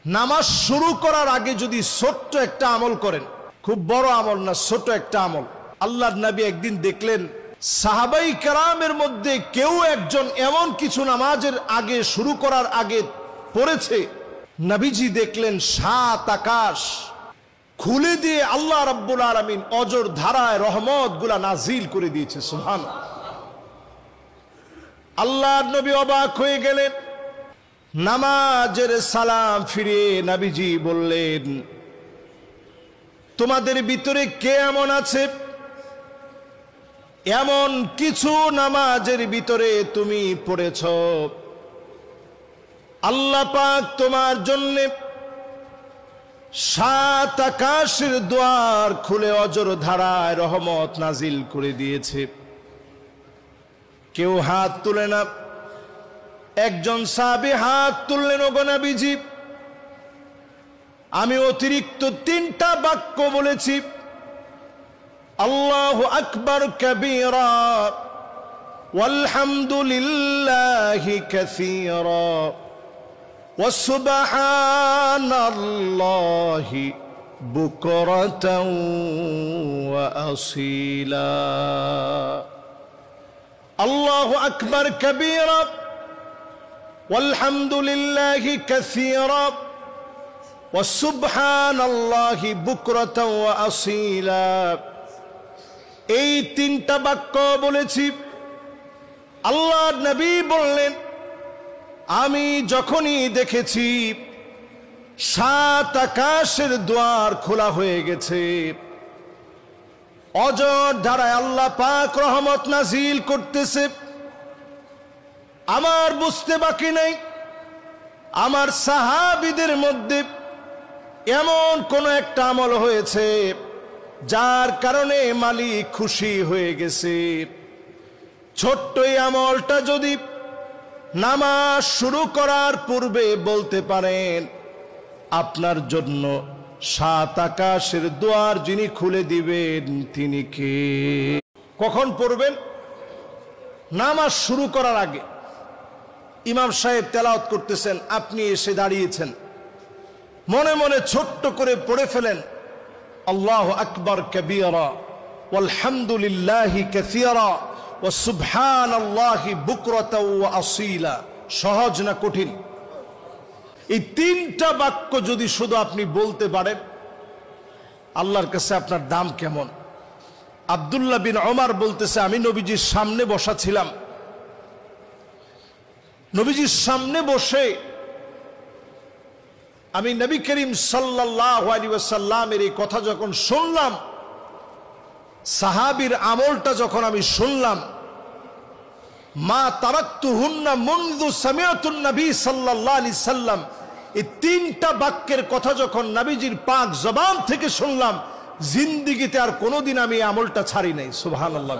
নামাজ শুরু করার আগে যদি ছোট্ট একটা আমল করেন, খুব বড় আমল না, ছোট একটা আমল। আল্লাহর নবী একদিন দেখলেন সাহাবাই কেরামের মধ্যে কেউ একজন এমন কিছু নামাজের আগে শুরু করার আগে পড়েছে, নবীজি দেখলেন 7 আকাশ খুলে দিয়ে আল্লাহ রাব্বুল আলামিন অজর ধারায় রহমত গুলা নাজিল করে দিয়েছে। সুবহানাল্লাহ। আল্লাহর নবী অবাক হয়ে গেলেন। নামাজের সালাম ফিরিয়ে নবীজি বললেন, তোমাদের ভিতরে কে এমন আছে এমন কিছু নামাজের ভিতরে তুমি পড়েছ আল্লাহ পাক তোমার জন্য 7 আকাশের দ্বার খুলে অজর ধারায় রহমত নাজিল করে দিয়েছে? কেউ হাত তুলে না। একজন সাহাবী হাত তুললেন, ওগো নবীজি, আমি অতিরিক্ত 3টা বাক্য বলেছি, আল্লাহু আকবার কাবীরা ওয়ালহামদুলিল্লাহি কাসীরা ওয়া সুবহানাল্লাহি বুকরাতাও ওয়া আসীলা। আল্লাহু আকবার কাবীরা ওয়ালহামদুলিল্লাহি কাসীরা ওয়া সুবহানাল্লাহি বুকরাতাও ওয়া আসীলা। এই 3টা বাক্য বলেছি। আল্লাহর নবী বললেন, আমি যখনই দেখেছি 7 আকাশের দ্বার খোলা হয়ে গেছে, অজর ধারায় আল্লাহ পাক রহমত নাজিল করতেছে, আমার বুঝতে বাকি নেই আমার সাহাবীদের মধ্যে এমন কোন একটা আমল হয়েছে যার কারণে মালিক খুশি হয়ে গেছে। ছোট্ট এই আমলটা যদি নামাজ শুরু করার পূর্বে বলতে পারেন, আপনার জন্য 7 আকাশের দ্বার যিনি খুলে দিবেন তিনি কে? কখন পড়বেন? নামাজ শুরু করার আগে। ইমাম সাহেব তেলাওয়াত করতেছেন, আপনি এসে দাঁড়িয়েছেন, মনে মনে ছোট্ট করে পড়ে ফেলেন, আল্লাহু আকবার কাবীরা ওয়ালহামদুলিল্লাহি কাসীরা ওয়া সুবহানাল্লাহি বুকরাতাও ওয়া আসীলা। সহজ না কঠিন? এই 3টা বাক্য যদি শুধু আপনি বলতে পারেন, আল্লাহর কাছে আপনার দাম কেমন? আব্দুল্লাহ বিন ওমর বলতেছে, আমি নবীজির সামনে বসা ছিলাম। নবীজির সামনে বসে আমি নবী করিম সাল্লাল্লাহু আলাইহি ওয়াসাল্লামের এই কথা যখন শুনলাম, সাহাবীর আমলটা যখন আমি শুনলাম, মা তারাকতুহুন্না মুনযু সামিআতুন নবী সাল্লাল্লাহু আলাইহি সাল্লাম, এই 3টা বাক্যের কথা যখন নবীজির পাক জবান থেকে শুনলাম, জিন্দেগিতে আর কোনোদিন আমি এই আমলটা ছাড়ি নাই। সুবহানাল্লাহ।